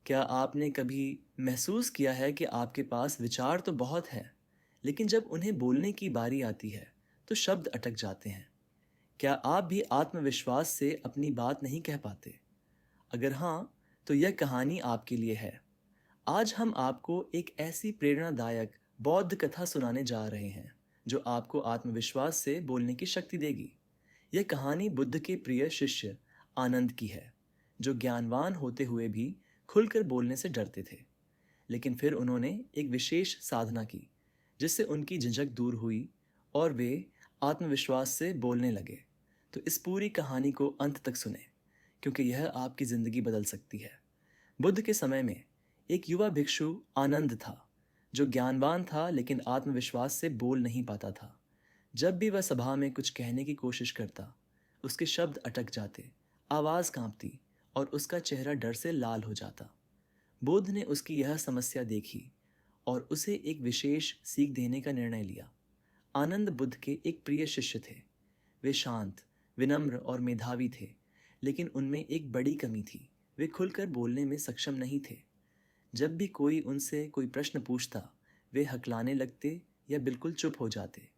क्या आपने कभी महसूस किया है कि आपके पास विचार तो बहुत हैं, लेकिन जब उन्हें बोलने की बारी आती है, तो शब्द अटक जाते हैं? क्या आप भी आत्मविश्वास से अपनी बात नहीं कह पाते? अगर हाँ, तो यह कहानी आपके लिए है। आज हम आपको एक ऐसी प्रेरणादायक बौद्ध कथा सुनाने जा रहे हैं, जो आपको आत्मविश्वास से बोलने की शक्ति देगी। यह कहानी बुद्ध के प्रिय शिष्य आनंद की है, जो ज्ञानवान होते हुए भी खुलकर बोलने से डरते थे। लेकिन फिर उन्होंने एक विशेष साधना की, जिससे उनकी झिझक दूर हुई और वे आत्मविश्वास से बोलने लगे। तो इस पूरी कहानी को अंत तक सुने, क्योंकि यह आपकी ज़िंदगी बदल सकती है। बुद्ध के समय में एक युवा भिक्षु आनंद था, जो ज्ञानवान था लेकिन आत्मविश्वास से बोल नहीं पाता था। जब भी वह सभा में कुछ कहने की कोशिश करता, उसके शब्द अटक जाते, आवाज़ कांपती और उसका चेहरा डर से लाल हो जाता। बुद्ध ने उसकी यह समस्या देखी और उसे एक विशेष सीख देने का निर्णय लिया। आनंद बुद्ध के एक प्रिय शिष्य थे। वे शांत, विनम्र और मेधावी थे, लेकिन उनमें एक बड़ी कमी थी। वे खुलकर बोलने में सक्षम नहीं थे। जब भी कोई उनसे कोई प्रश्न पूछता, वे हकलाने लगते या बिल्कुल चुप हो जाते।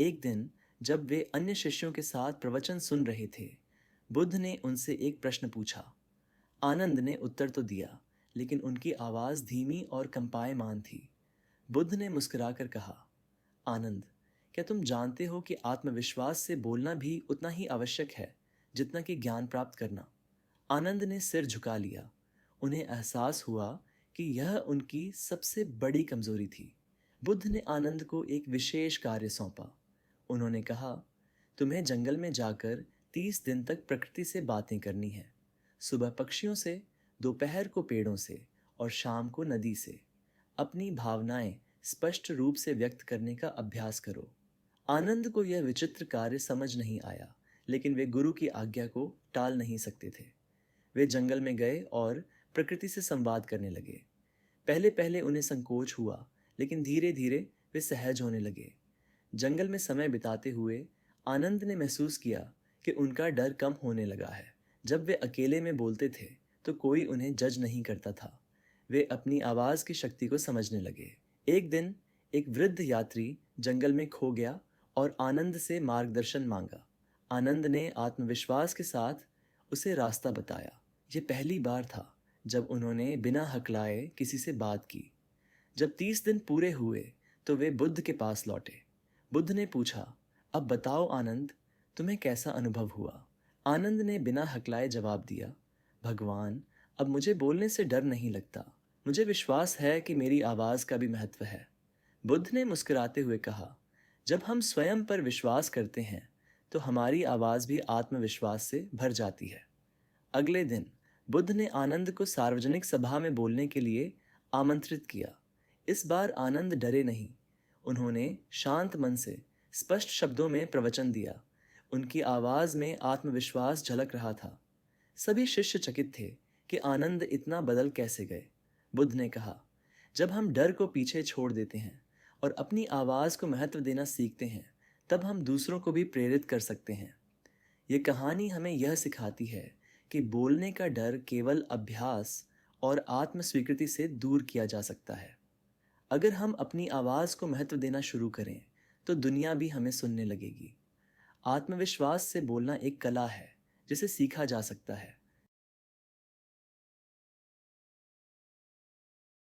एक दिन जब वे अन्य शिष्यों के साथ प्रवचन सुन रहे थे, बुद्ध ने उनसे एक प्रश्न पूछा। आनंद ने उत्तर तो दिया, लेकिन उनकी आवाज़ धीमी और कंपायमान थी। बुद्ध ने मुस्कुराकर कहा, आनंद, क्या तुम जानते हो कि आत्मविश्वास से बोलना भी उतना ही आवश्यक है जितना कि ज्ञान प्राप्त करना? आनंद ने सिर झुका लिया। उन्हें एहसास हुआ कि यह उनकी सबसे बड़ी कमजोरी थी। बुद्ध ने आनंद को एक विशेष कार्य सौंपा। उन्होंने कहा, तुम्हें जंगल में जाकर 30 दिन तक प्रकृति से बातें करनी है। सुबह पक्षियों से, दोपहर को पेड़ों से और शाम को नदी से। अपनी भावनाएं स्पष्ट रूप से व्यक्त करने का अभ्यास करो। आनंद को यह विचित्र कार्य समझ नहीं आया, लेकिन वे गुरु की आज्ञा को टाल नहीं सकते थे। वे जंगल में गए और प्रकृति से संवाद करने लगे। पहले पहले उन्हें संकोच हुआ, लेकिन धीरे धीरे वे सहज होने लगे। जंगल में समय बिताते हुए आनंद ने महसूस किया कि उनका डर कम होने लगा है। जब वे अकेले में बोलते थे, तो कोई उन्हें जज नहीं करता था। वे अपनी आवाज़ की शक्ति को समझने लगे। एक दिन एक वृद्ध यात्री जंगल में खो गया और आनंद से मार्गदर्शन मांगा। आनंद ने आत्मविश्वास के साथ उसे रास्ता बताया। ये पहली बार था जब उन्होंने बिना हकलाए किसी से बात की। जब 30 दिन पूरे हुए, तो वे बुद्ध के पास लौटे। बुद्ध ने पूछा, अब बताओ आनंद, तुम्हें कैसा अनुभव हुआ? आनंद ने बिना हकलाए जवाब दिया, भगवान, अब मुझे बोलने से डर नहीं लगता। मुझे विश्वास है कि मेरी आवाज़ का भी महत्व है। बुद्ध ने मुस्कुराते हुए कहा, जब हम स्वयं पर विश्वास करते हैं, तो हमारी आवाज़ भी आत्मविश्वास से भर जाती है। अगले दिन बुद्ध ने आनंद को सार्वजनिक सभा में बोलने के लिए आमंत्रित किया। इस बार आनंद डरे नहीं। उन्होंने शांत मन से स्पष्ट शब्दों में प्रवचन दिया। उनकी आवाज़ में आत्मविश्वास झलक रहा था। सभी शिष्य चकित थे कि आनंद इतना बदल कैसे गए। बुद्ध ने कहा, जब हम डर को पीछे छोड़ देते हैं और अपनी आवाज़ को महत्व देना सीखते हैं, तब हम दूसरों को भी प्रेरित कर सकते हैं। ये कहानी हमें यह सिखाती है कि बोलने का डर केवल अभ्यास और आत्म स्वीकृति से दूर किया जा सकता है। अगर हम अपनी आवाज़ को महत्व देना शुरू करें, तो दुनिया भी हमें सुनने लगेगी। आत्मविश्वास से बोलना एक कला है, जिसे सीखा जा सकता है।